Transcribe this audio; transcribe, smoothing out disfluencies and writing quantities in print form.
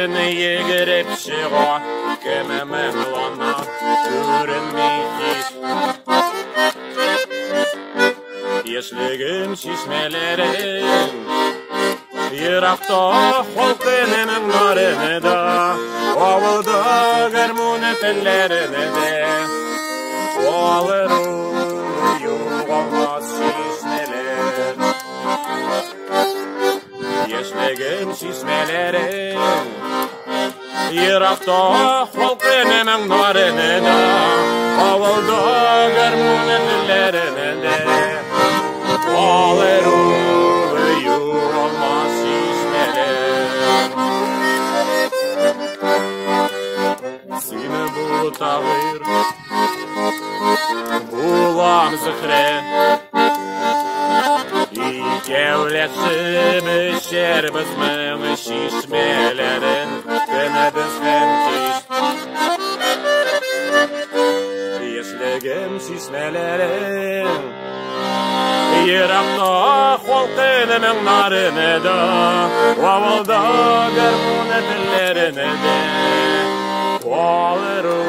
Егерін егеріп шыға, кемемен лана көрінмейдіш. Ешлігім шишмелерін, Ирақта холқынының нарыны да, Ауылда гармоны тіллеріні де, Алыру юғалмас шишмелер. Ешлігім шишмелерін, Ирақта холқынының нарыны да, Ауылда гармоны тіллеріні де, Алыру юғалмас шишмелер. Сені бұл тағыр, бұлам зіхре, Икеулесіп ішер бізмің шишмелерін күнідізген кеш. Ешлігім шишмелерін, Ирақта холқынының нарыны да, Ауылда гармоны тіллеріні де, Алыру